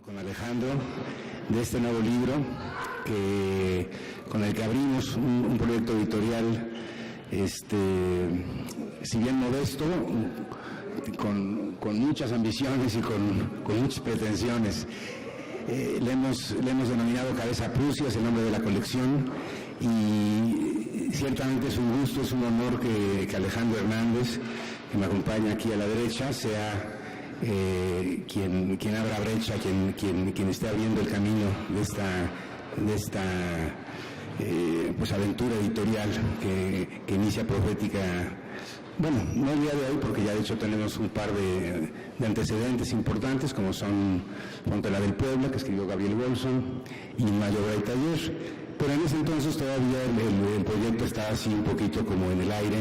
Con Alejandro, de este nuevo libro con el que abrimos un proyecto editorial, si bien modesto, con muchas ambiciones y con muchas pretensiones. Le hemos denominado Cabeza Prusia, es el nombre de la colección, y ciertamente es un gusto, es un honor que Alejandro Hernández, que me acompaña aquí a la derecha, sea quien abra brecha, quien esté abriendo el camino de esta pues aventura editorial que inicia Profética. Bueno, no el día de hoy, porque ya de hecho tenemos un par de antecedentes importantes, como son Frontera del Puebla, que escribió Gabriel Bolson, y Mayo Bray Taller, pero en ese entonces todavía el proyecto estaba así un poquito como en el aire,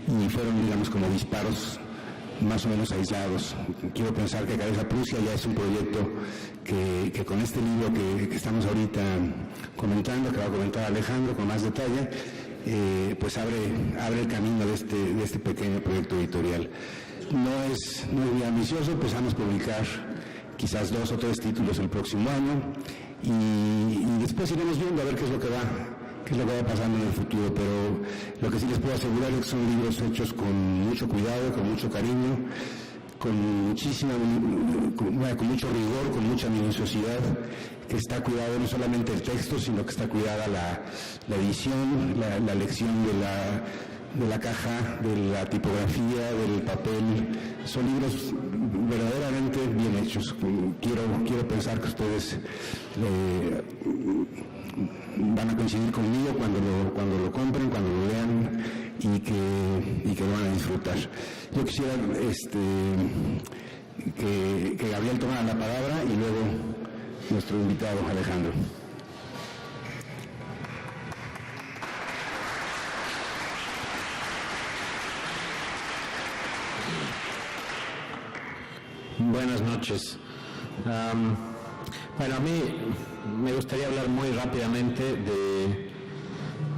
y fueron, digamos, como disparos más o menos aislados. Quiero pensar que Cabeza Prusia ya es un proyecto que con este libro que estamos ahorita comentando, que va a comentar Alejandro con más detalle, pues abre el camino de este pequeño proyecto editorial. No es muy ambicioso, empezamos a publicar quizás 2 o 3 títulos el próximo año y después iremos viendo a ver qué es lo que va pasando en el futuro, pero lo que sí les puedo asegurar es que son libros hechos con mucho cuidado, con mucho cariño, con mucho rigor, con mucha minuciosidad, que está cuidado no solamente el texto, sino que está cuidada la edición, la elección de la caja, de la tipografía, del papel. Son libros verdaderamente bien hechos. Quiero pensar que ustedes van a coincidir conmigo cuando lo compren, cuando lo lean y que lo van a disfrutar. Yo quisiera que Gabriel tomara la palabra y luego nuestro invitado Alejandro. Buenas noches. Bueno, a mí me gustaría hablar muy rápidamente de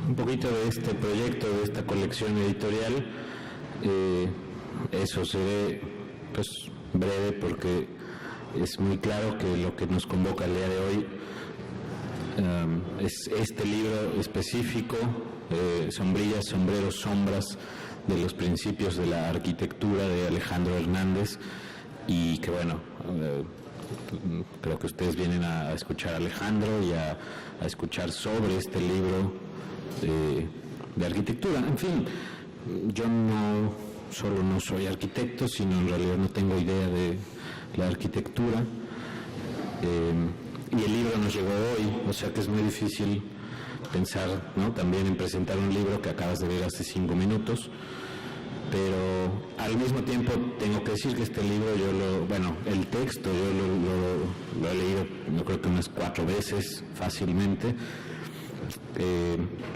un poquito de este proyecto, de esta colección editorial. Eso seré pues breve porque es muy claro que lo que nos convoca el día de hoy es este libro específico, Sombrillas, Sombreros, Sombras, de los principios de la arquitectura de Alejandro Hernández, y que bueno, creo que ustedes vienen a escuchar a Alejandro y a escuchar sobre este libro de arquitectura. En fin, yo no soy arquitecto, sino en realidad no tengo idea de la arquitectura, y el libro nos llegó hoy, o sea que es muy difícil pensar, ¿no?, también en presentar un libro que acabas de ver hace 5 minutos, pero al mismo tiempo tengo que decir que este libro el texto yo lo he leído, yo creo que unas 4 veces fácilmente,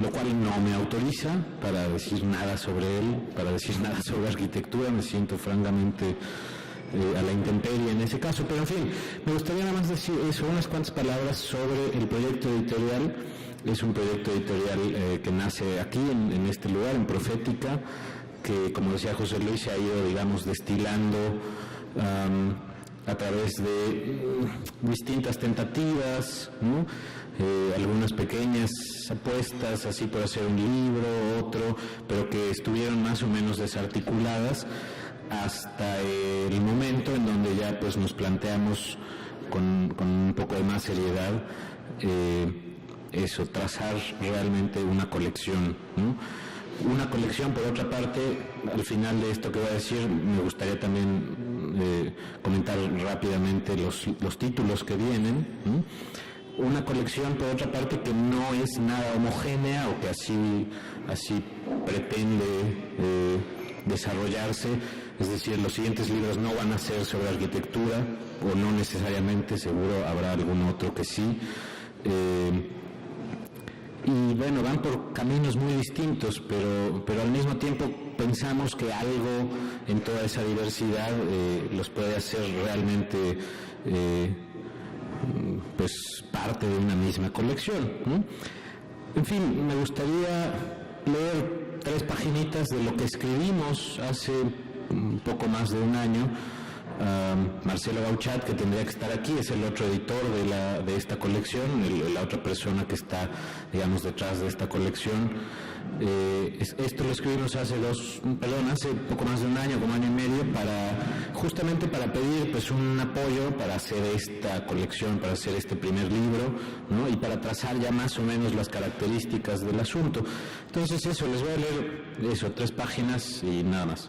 lo cual no me autoriza para decir nada sobre él, para decir nada sobre arquitectura. Me siento francamente a la intemperie en ese caso, pero en fin, me gustaría nada más decir eso, unas cuantas palabras sobre el proyecto editorial. Es un proyecto editorial que nace aquí, en este lugar, en Profética, que, como decía José Luis, se ha ido, digamos, destilando a través de distintas tentativas, ¿no? Algunas pequeñas apuestas, así por hacer un libro, otro, pero que estuvieron más o menos desarticuladas hasta el momento en donde ya pues nos planteamos con un poco de más seriedad trazar realmente una colección, ¿no? Una colección. Por otra parte, al final de esto que voy a decir, me gustaría también comentar rápidamente los títulos que vienen, ¿no? Una colección, por otra parte, que no es nada homogénea o que así pretende desarrollarse. Es decir, los siguientes libros no van a ser sobre arquitectura, o no necesariamente, seguro habrá algún otro que sí. Y bueno, van por caminos muy distintos, pero al mismo tiempo pensamos que algo en toda esa diversidad los puede hacer realmente pues parte de una misma colección, ¿no? En fin, me gustaría leer 3 paginitas de lo que escribimos hace un poco más de un año, Marcelo Gauchat, que tendría que estar aquí, es el otro editor de esta colección, la otra persona que está, digamos, detrás de esta colección. Esto lo escribimos hace poco más de un año, como año y medio, justamente para pedir pues un apoyo para hacer esta colección, para hacer este primer libro, ¿no? Y para trazar ya más o menos las características del asunto. Entonces les voy a leer 3 páginas y nada más.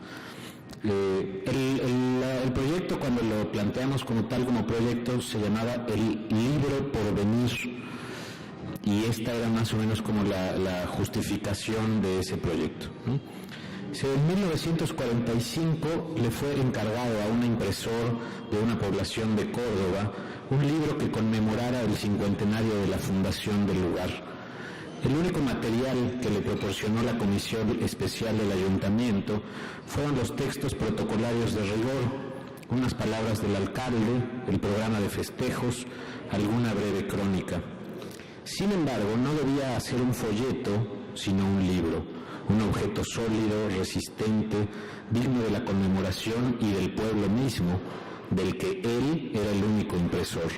El proyecto, cuando lo planteamos como proyecto, se llamaba El Libro por Venir, y esta era más o menos como la justificación de ese proyecto, ¿no? En 1945 le fue encargado a un impresor de una población de Córdoba un libro que conmemorara el 50º de la fundación del lugar. El único material que le proporcionó la Comisión Especial del Ayuntamiento fueron los textos protocolarios de rigor, unas palabras del alcalde, el programa de festejos, alguna breve crónica. Sin embargo, no debía ser un folleto, sino un libro, un objeto sólido, resistente, digno de la conmemoración y del pueblo mismo, del que él era el único impresor.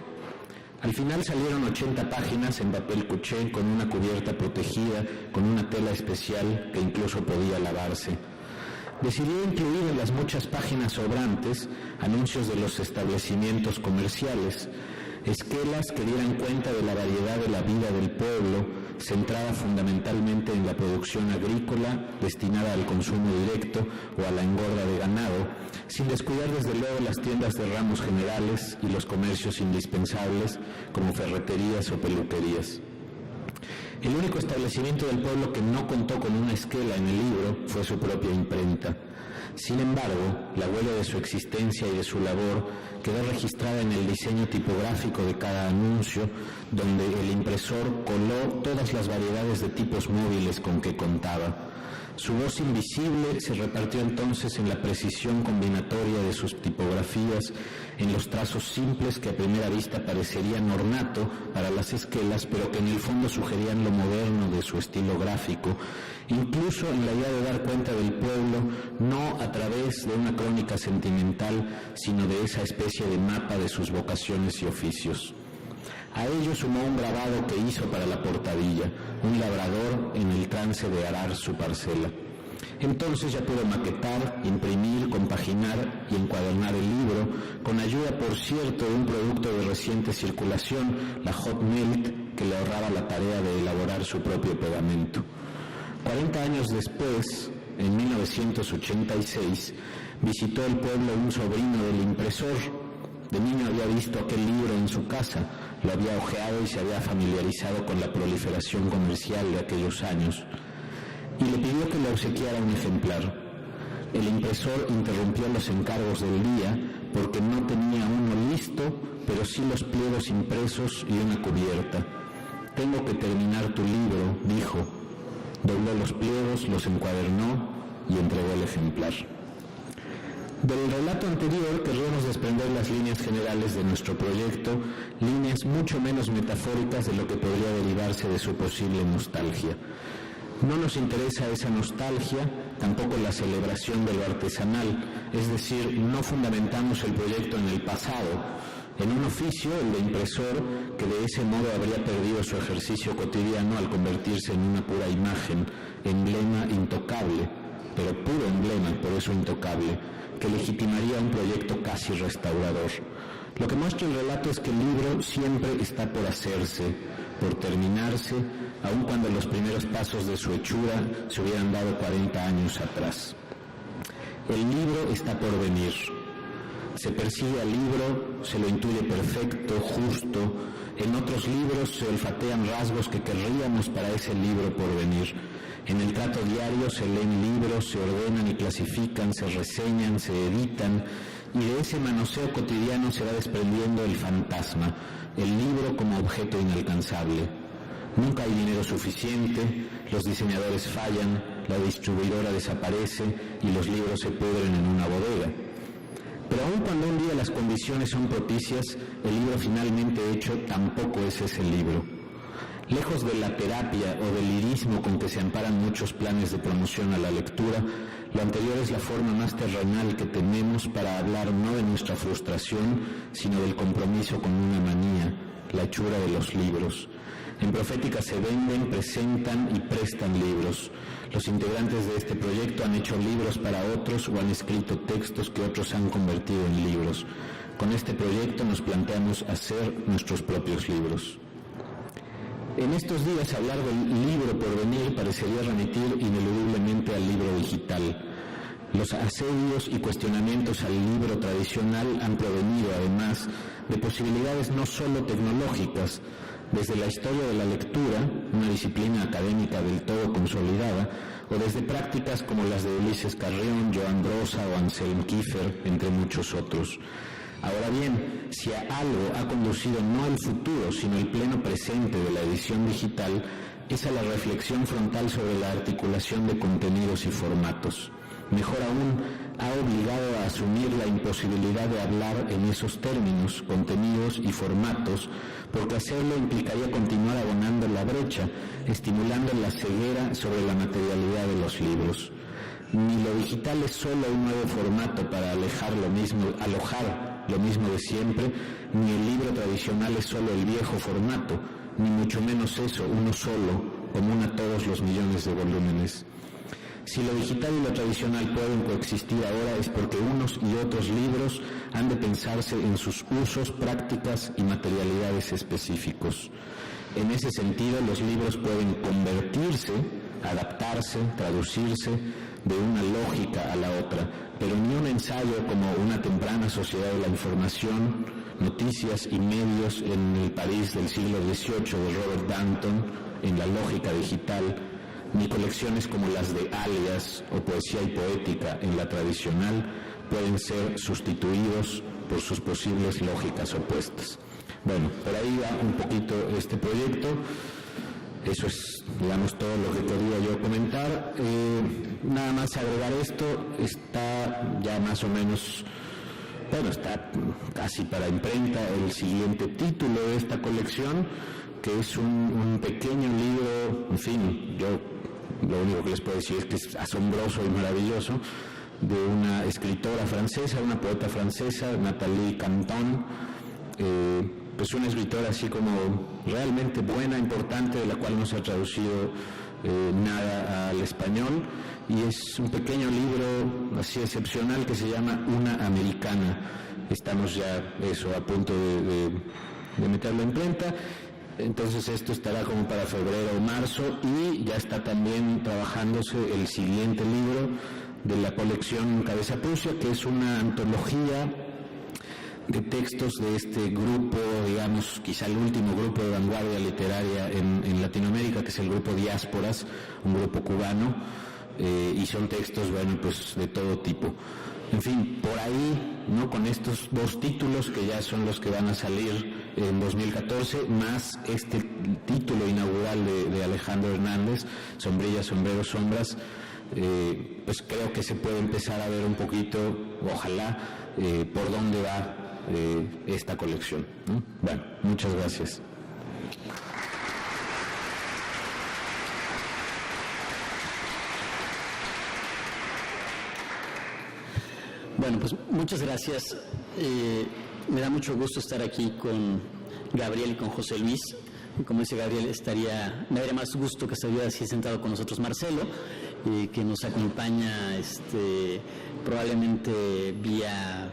Al final salieron 80 páginas en papel cuché con una cubierta protegida, con una tela especial que incluso podía lavarse. Decidió incluir en las muchas páginas sobrantes anuncios de los establecimientos comerciales, esquelas que dieran cuenta de la variedad de la vida del pueblo, centrada fundamentalmente en la producción agrícola destinada al consumo directo o a la engorda de ganado, sin descuidar desde luego las tiendas de ramos generales y los comercios indispensables como ferreterías o peluquerías. El único establecimiento del pueblo que no contó con una esquela en el libro fue su propia imprenta. Sin embargo, la huella de su existencia y de su labor quedó registrada en el diseño tipográfico de cada anuncio, donde el impresor coló todas las variedades de tipos móviles con que contaba. Su voz invisible se repartió entonces en la precisión combinatoria de sus tipografías, en los trazos simples que a primera vista parecerían ornato para las esquelas, pero que en el fondo sugerían lo moderno de su estilo gráfico, incluso en la idea de dar cuenta del pueblo, no a través de una crónica sentimental, sino de esa especie de mapa de sus vocaciones y oficios. A ello sumó un grabado que hizo para la portadilla, un labrador en el trance de arar su parcela. Entonces ya pudo maquetar, imprimir, compaginar y encuadernar el libro, con ayuda, por cierto, de un producto de reciente circulación, la Hot Melt, que le ahorraba la tarea de elaborar su propio pegamento. 40 años después, en 1986, visitó el pueblo un sobrino del impresor. De niño había visto aquel libro en su casa, lo había hojeado y se había familiarizado con la proliferación comercial de aquellos años, y le pidió que le obsequiara un ejemplar. El impresor interrumpió los encargos del día porque no tenía uno listo, pero sí los pliegos impresos y una cubierta. «Tengo que terminar tu libro», dijo. Dobló los pliegos, los encuadernó y entregó el ejemplar. Del relato anterior querríamos desprender las líneas generales de nuestro proyecto, líneas mucho menos metafóricas de lo que podría derivarse de su posible nostalgia. No nos interesa esa nostalgia, tampoco la celebración de lo artesanal, es decir, no fundamentamos el proyecto en el pasado, en un oficio, el de impresor, que de ese modo habría perdido su ejercicio cotidiano al convertirse en una pura imagen, emblema intocable, pero puro emblema, por eso intocable, que legitimaría un proyecto casi restaurador. Lo que muestra el relato es que el libro siempre está por hacerse, por terminarse, aun cuando los primeros pasos de su hechura se hubieran dado 40 años atrás. El libro está por venir. Se persigue al libro, se lo intuye perfecto, justo. En otros libros se olfatean rasgos que querríamos para ese libro por venir. En el trato diario se leen libros, se ordenan y clasifican, se reseñan, se editan, y de ese manoseo cotidiano se va desprendiendo el fantasma, el libro como objeto inalcanzable. Nunca hay dinero suficiente, los diseñadores fallan, la distribuidora desaparece y los libros se pudren en una bodega. Pero aun cuando un día las condiciones son propicias, el libro finalmente hecho tampoco es ese libro. Lejos de la terapia o del lirismo con que se amparan muchos planes de promoción a la lectura, Lo anterior es la forma más terrenal que tenemos para hablar no de nuestra frustración, sino del compromiso con una manía, la hechura de los libros. En Profética se venden, presentan y prestan libros. Los integrantes de este proyecto han hecho libros para otros o han escrito textos que otros han convertido en libros. Con este proyecto nos planteamos hacer nuestros propios libros. En estos días hablar del libro por venir parecería remitir ineludiblemente al libro digital. Los asedios y cuestionamientos al libro tradicional han provenido, además, de posibilidades no solo tecnológicas. Desde la historia de la lectura, una disciplina académica del todo consolidada, o desde prácticas como las de Ulises Carrión, Joan Brossa o Anselm Kiefer, entre muchos otros. Ahora bien, si a algo ha conducido no al futuro, sino al pleno presente de la edición digital, es a la reflexión frontal sobre la articulación de contenidos y formatos. Mejor aún, ha obligado a asumir la imposibilidad de hablar en esos términos, contenidos y formatos, porque hacerlo implicaría continuar abonando la brecha, estimulando la ceguera sobre la materialidad de los libros. Ni lo digital es solo un nuevo formato para alojar lo mismo de siempre, ni el libro tradicional es solo el viejo formato, ni mucho menos eso, uno solo, común a todos los millones de volúmenes. Si lo digital y lo tradicional pueden coexistir ahora es porque unos y otros libros han de pensarse en sus usos, prácticas y materialidades específicos. En ese sentido, los libros pueden convertirse, adaptarse, traducirse de una lógica a la otra, pero ni un ensayo como Una temprana sociedad de la información, Noticias y medios en el París del siglo XVIII de Robert Danton, en la lógica digital, ni colecciones como las de Alias o Poesía y Poética en la tradicional pueden ser sustituidos por sus posibles lógicas opuestas. Bueno, por ahí va un poquito este proyecto. Eso es, digamos, todo lo que quería yo comentar. Nada más agregar esto, está ya más o menos, bueno, está casi para imprenta el siguiente título de esta colección, que es un pequeño libro, en fin, yo lo único que les puedo decir es que es asombroso y maravilloso, de una escritora francesa, una poeta francesa, Nathalie Canton, pues una escritora así como realmente buena, importante, de la cual no se ha traducido nada al español, y es un pequeño libro así excepcional que se llama Una Americana. Estamos ya a punto de meterlo en imprenta. Entonces esto estará como para febrero o marzo, y ya está también trabajándose el siguiente libro de la colección Cabeza Prusia, que es una antología de textos de este grupo, digamos, quizá el último grupo de vanguardia literaria en Latinoamérica, que es el grupo Diásporas, un grupo cubano, y son textos, bueno, pues de todo tipo. En fin, por ahí, ¿no?, con estos dos títulos que ya son los que van a salir en 2014, más este título inaugural de Alejandro Hernández, Sombrillas, Sombreros, Sombras, pues creo que se puede empezar a ver un poquito, ojalá, por dónde va esta colección, ¿no? Bueno, muchas gracias. Bueno, pues muchas gracias. Me da mucho gusto estar aquí con Gabriel y con José Luis. Como dice Gabriel, me daría más gusto que estuviera así sentado con nosotros Marcelo, que nos acompaña probablemente vía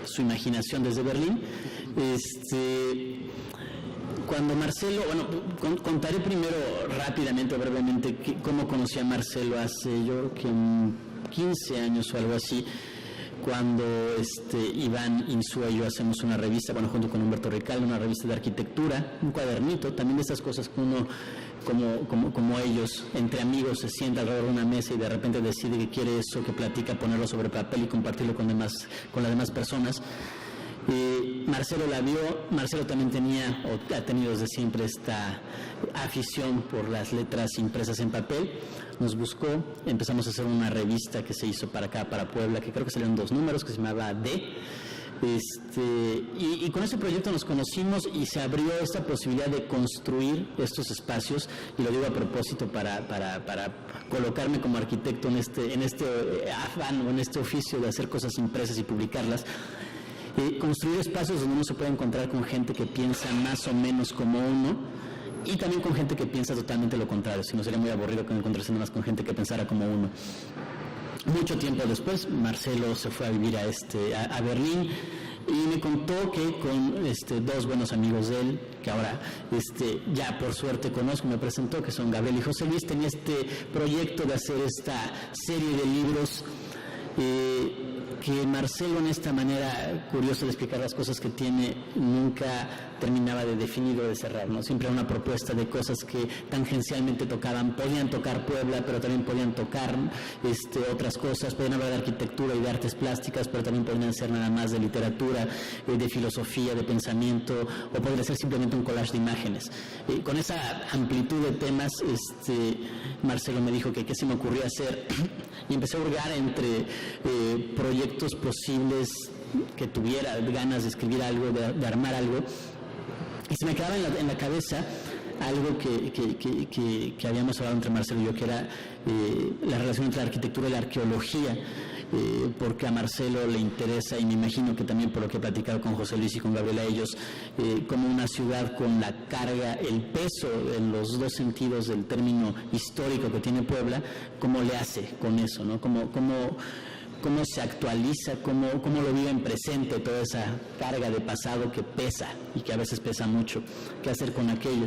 su imaginación desde Berlín. Cuando Marcelo, contaré primero rápidamente, brevemente, cómo conocí a Marcelo hace, yo creo que 15 años o algo así, cuando Iván Insúa y yo hacemos una revista, junto con Humberto Recalde, una revista de arquitectura, un cuadernito, también de estas cosas que uno, como ellos, entre amigos, se sienta alrededor de una mesa y de repente decide que quiere eso, que platica, ponerlo sobre papel y compartirlo con las demás personas. Marcelo la vio. Marcelo también tenía, o ha tenido desde siempre, esta afición por las letras impresas en papel. Nos buscó, empezamos a hacer una revista que se hizo para acá, para Puebla, que creo que salieron 2 números, que se llamaba D. Y con ese proyecto nos conocimos y se abrió esta posibilidad de construir estos espacios, y lo digo a propósito para colocarme como arquitecto en este afán o en este oficio de hacer cosas impresas y publicarlas. Construir espacios donde uno se puede encontrar con gente que piensa más o menos como uno, y también con gente que piensa totalmente lo contrario, si no sería muy aburrido que encontrarse nada más con gente que pensara como uno. Mucho tiempo después, Marcelo se fue a vivir a Berlín, y me contó que con dos buenos amigos de él, que ahora ya por suerte conozco, me presentó, que son Gabriel y José Luis, tenía este proyecto de hacer esta serie de libros, que Marcelo, en esta manera curiosa de explicar las cosas que tiene, nunca terminaba de definir o de cerrar, ¿no? Siempre era una propuesta de cosas que tangencialmente podían tocar Puebla, pero también podían tocar otras cosas, podían hablar de arquitectura y de artes plásticas, pero también podían ser nada más de literatura, de filosofía, de pensamiento, o podría ser simplemente un collage de imágenes. Con esa amplitud de temas, Marcelo me dijo que qué se me ocurría hacer, y empecé a hurgar entre proyectos posibles, que tuviera ganas de escribir algo, de armar algo, y se me quedaba en la cabeza algo que habíamos hablado entre Marcelo y yo, que era la relación entre la arquitectura y la arqueología, porque a Marcelo le interesa, y me imagino que también por lo que he platicado con José Luis y con Gabriela, ellos, como una ciudad con la carga, el peso en los dos sentidos del término histórico que tiene Puebla, cómo le hace con eso, ¿no? Cómo se actualiza, cómo lo vive en presente toda esa carga de pasado que pesa, y que a veces pesa mucho. ¿Qué hacer con aquello?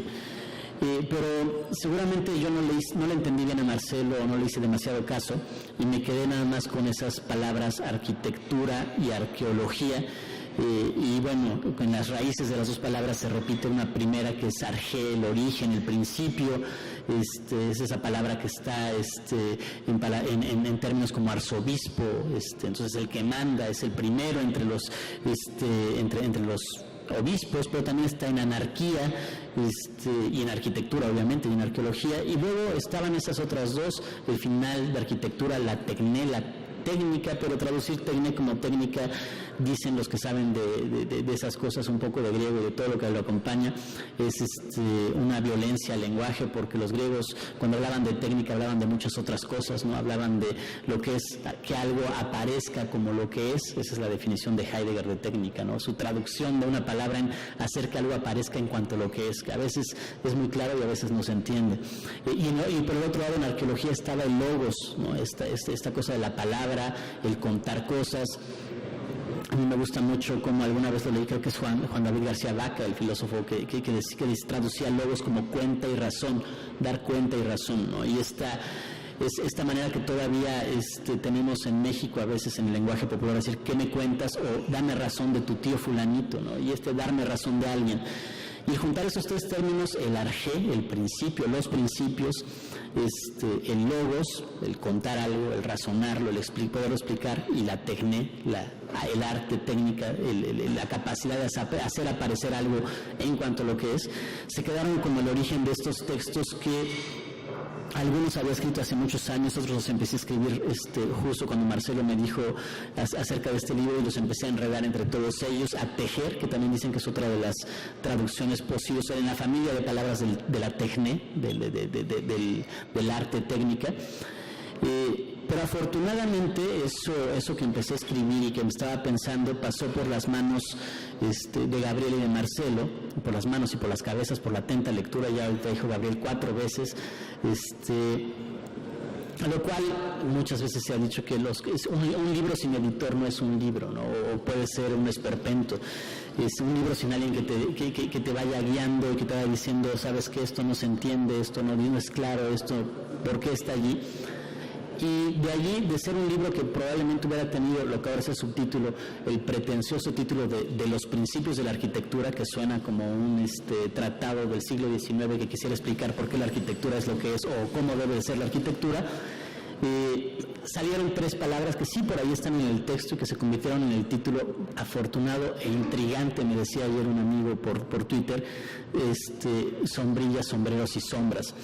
Pero seguramente yo no le entendí bien a Marcelo, o no le hice demasiado caso, y me quedé nada más con esas palabras arquitectura y arqueología. Y bueno, en las raíces de las dos palabras se repite una primera, que es arge, el origen, el principio. Es esa palabra que está en términos como arzobispo, entonces el que manda es el primero entre los obispos, pero también está en anarquía, y en arquitectura, obviamente, y en arqueología. Y luego estaban esas otras dos, el final de arquitectura, la tecné, la técnica, pero traducir tecné como técnica, dicen los que saben de esas cosas un poco de griego y de todo lo que lo acompaña, es una violencia al lenguaje, porque los griegos, cuando hablaban de técnica, hablaban de muchas otras cosas, ¿no? Hablaban de lo que es que algo aparezca como lo que es. Esa es la definición de Heidegger de técnica, ¿no? Su traducción de una palabra en hacer que algo aparezca en cuanto a lo que es, que a veces es muy claro y a veces no se entiende. Y por el otro lado, en arqueología estaba el logos, ¿no? Esta cosa de la palabra, el contar cosas. A mí me gusta mucho, como alguna vez lo leí, creo que es Juan David García Vaca, el filósofo, que traducía logos como cuenta y razón, dar cuenta y razón, ¿no? Y esta manera que todavía tenemos en México, a veces en el lenguaje popular, decir ¿qué me cuentas? O dame razón de tu tío fulanito, ¿no? Y darme razón de alguien. Y juntar esos tres términos, el arge, el principio, los principios, el logos, el contar algo, el razonarlo, poderlo explicar, y la tecné, el arte, técnica, la capacidad de hacer aparecer algo en cuanto a lo que es, se quedaron como el origen de estos textos que algunos había escrito hace muchos años, otros los empecé a escribir justo cuando Marcelo me dijo acerca de este libro, y los empecé a enredar entre todos ellos, a tejer, que también dicen que es otra de las traducciones posibles, en la familia de palabras de la tecné, del arte, técnica. Pero afortunadamente eso que empecé a escribir y que me estaba pensando pasó por las manos de Gabriel y de Marcelo, por las manos y por las cabezas, por la atenta lectura. Ya ahorita dijo Gabriel 4 veces, a lo cual muchas veces se ha dicho que un libro sin editor no es un libro, ¿no? O puede ser un esperpento. Es un libro sin alguien que te vaya guiando y que te vaya diciendo, sabes que esto no se entiende, esto no es claro, esto, ¿por qué está allí? Y de allí, de ser un libro que probablemente hubiera tenido lo que ahora es el subtítulo, el pretencioso título de los principios de la arquitectura, que suena como un tratado del siglo XIX que quisiera explicar por qué la arquitectura es lo que es o cómo debe de ser la arquitectura, salieron 3 palabras que sí por ahí están en el texto y que se convirtieron en el título afortunado e intrigante, me decía ayer un amigo por Twitter, sombrillas, sombreros y sombras.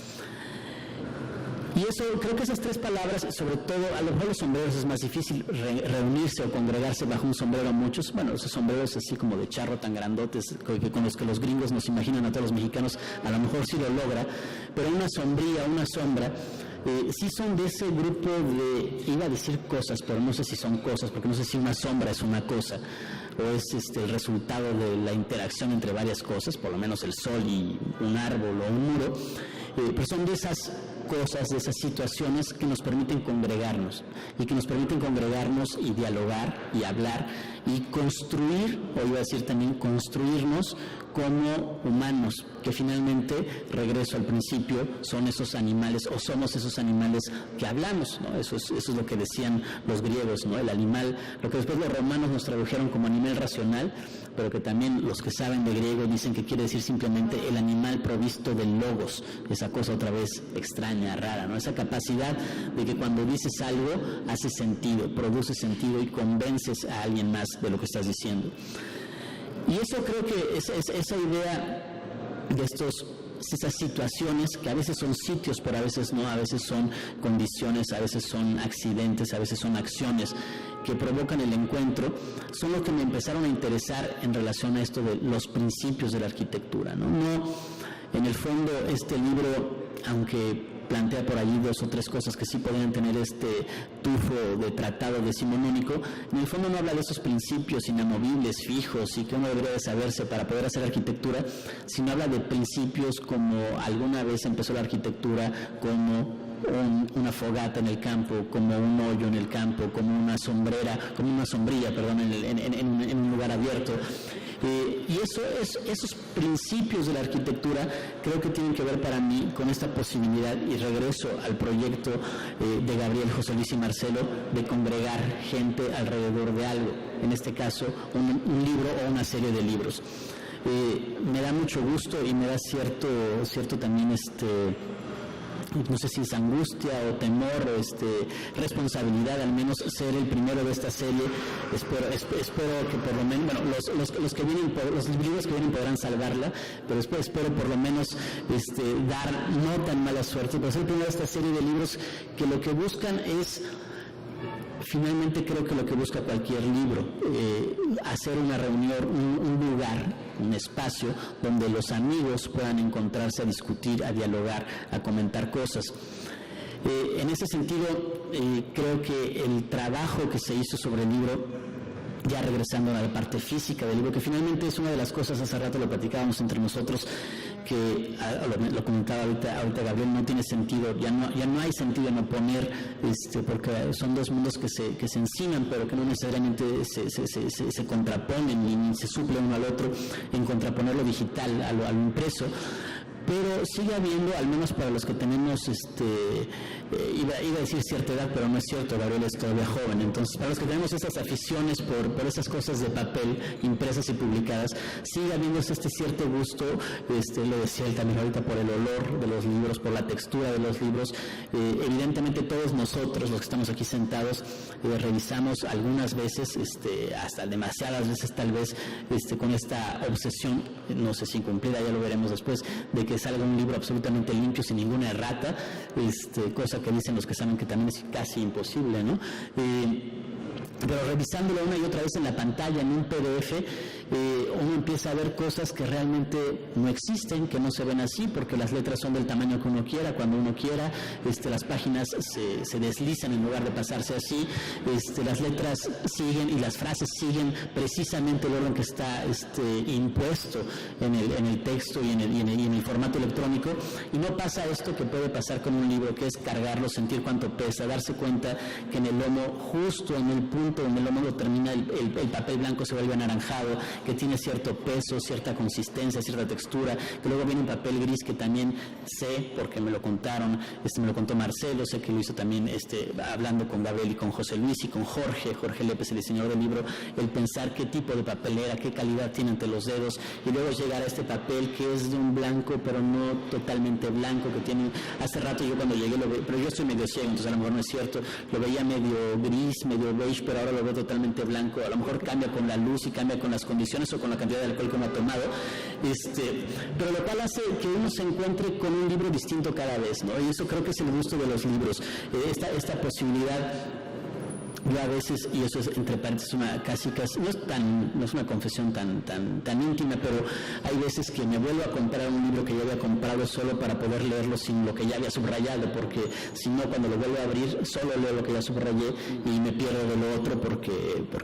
Y eso, creo que esas tres palabras, sobre todo, a lo mejor los sombreros es más difícil reunirse o congregarse bajo un sombrero muchos, bueno, esos sombreros así como de charro tan grandotes, que con los que los gringos nos imaginan a todos los mexicanos, a lo mejor sí lo logra, pero una sombría, una sombra, sí son de ese grupo de, iba a decir cosas, pero no sé si son cosas, porque no sé si una sombra es una cosa, o es el resultado de la interacción entre varias cosas, por lo menos el sol y un árbol o un muro, pero son de esas cosas, de esas situaciones que nos permiten congregarnos y dialogar y hablar y construir, o iba a decir también construirnos como humanos, que finalmente, regreso al principio, son esos animales o somos esos animales que hablamos, ¿no? Eso es lo que decían los griegos, ¿no? El animal, lo que después los romanos nos tradujeron como animal racional, pero que también los que saben de griego dicen que quiere decir simplemente el animal provisto del logos, esa cosa otra vez extraña, rara, ¿no? Esa capacidad de que cuando dices algo hace sentido, produce sentido y convences a alguien más de lo que estás diciendo. Y eso creo que esa idea de esas situaciones que a veces son sitios, pero a veces no, a veces son condiciones, a veces son accidentes, a veces son acciones que provocan el encuentro, son lo que me empezaron a interesar en relación a esto de los principios de la arquitectura, ¿no? En el fondo, este libro, aunque plantea por allí 2 o 3 cosas que sí podrían tener este tufo de tratado decimonónico, en el fondo no habla de esos principios inamovibles, fijos y que uno debería de saberse para poder hacer arquitectura, sino habla de principios como alguna vez empezó la arquitectura, como una fogata en el campo, como un hoyo en el campo, como una sombrilla, en un lugar abierto. Y esos principios de la arquitectura creo que tienen que ver para mí con esta posibilidad, y regreso al proyecto de Gabriel, José Luis y Marcelo, de congregar gente alrededor de algo, en este caso un libro o una serie de libros. Me da mucho gusto y me da cierto también no sé si es angustia o temor o responsabilidad, al menos ser el primero de esta serie. Espero que por lo menos, bueno, los que vienen, los libros que vienen podrán salvarla, pero después espero por lo menos dar no tan mala suerte, pero ser el primero de esta serie de libros que lo que buscan es, finalmente creo que lo que busca cualquier libro, hacer una reunión, un lugar, un espacio donde los amigos puedan encontrarse a discutir, a dialogar, a comentar cosas. En ese sentido, creo que el trabajo que se hizo sobre el libro, ya regresando a la parte física del libro, que finalmente es una de las cosas, hace rato lo platicábamos entre nosotros, que lo comentaba ahorita Gabriel, no tiene sentido, ya no hay sentido en oponer, porque son 2 mundos que se enciman, pero que no necesariamente se contraponen ni se suplen uno al otro, en contraponer lo digital a lo impreso. Pero sigue habiendo, al menos para los que tenemos, iba a decir cierta edad, pero no es cierto, Gabriel es todavía joven, entonces para los que tenemos esas aficiones por esas cosas de papel, impresas y publicadas, sigue habiendo cierto gusto, lo decía él también ahorita, por el olor de los libros, por la textura de los libros. Evidentemente todos nosotros, los que estamos aquí sentados, revisamos algunas veces, hasta demasiadas veces tal vez, con esta obsesión, no sé si cumplida, ya lo veremos después, de que salga un libro absolutamente limpio, sin ninguna errata, cosa que dicen los que saben que también es casi imposible, ¿no? Pero revisándolo una y otra vez en la pantalla, en un PDF, uno empieza a ver cosas que realmente no existen, que no se ven así, porque las letras son del tamaño que uno quiera, cuando uno quiera, las páginas se deslizan en lugar de pasarse así, las letras siguen y las frases siguen precisamente el orden que está impuesto en el texto y en el formato electrónico, y no pasa esto que puede pasar con un libro, que es cargarlo, sentir cuánto pesa, darse cuenta que en el lomo, justo en el punto donde el lomo lo termina, el papel blanco se vuelve anaranjado, que tiene cierto peso, cierta consistencia, cierta textura, que luego viene un papel gris que también sé, porque me lo contaron, me lo contó Marcelo, sé que lo hizo también hablando con Gabriel y con José Luis y con Jorge Lépez, el diseñador del libro, el pensar qué tipo de papel era, qué calidad tiene entre los dedos, y luego llegar a este papel que es de un blanco, pero no totalmente blanco, que tiene, hace rato yo cuando llegué pero yo estoy medio ciego, entonces a lo mejor no es cierto, lo veía medio gris, medio beige, pero ahora lo veo totalmente blanco, a lo mejor cambia con la luz y cambia con las condiciones restricciones o con la cantidad de alcohol que uno ha tomado, pero lo cual hace que uno se encuentre con un libro distinto cada vez, ¿no? Y eso creo que es el gusto de los libros, esta posibilidad. Yo a veces, y eso es entre paréntesis no es una confesión tan íntima, pero hay veces que me vuelvo a comprar un libro que yo había comprado solo para poder leerlo sin lo que ya había subrayado, porque si no, cuando lo vuelvo a abrir, solo leo lo que ya subrayé y me pierdo de lo otro porque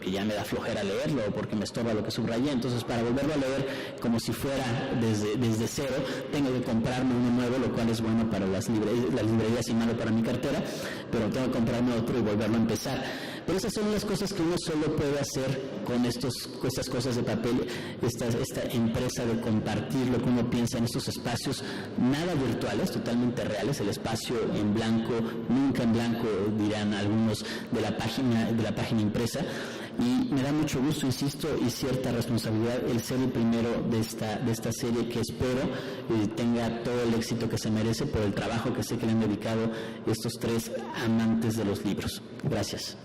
ya me da flojera leerlo o porque me estorba lo que subrayé. Entonces, para volverlo a leer como si fuera desde cero, tengo que comprarme uno nuevo, lo cual es bueno para las librerías y malo para mi cartera, pero tengo que comprarme otro y volverlo a empezar. Pero esas son las cosas que uno solo puede hacer con estas cosas de papel, esta empresa de compartir lo que uno piensa en estos espacios, nada virtuales, totalmente reales, el espacio en blanco, nunca en blanco, dirán algunos de la página impresa. Y me da mucho gusto, insisto, y cierta responsabilidad el ser el primero de esta serie, que espero tenga todo el éxito que se merece por el trabajo que sé que le han dedicado estos 3 amantes de los libros. Gracias.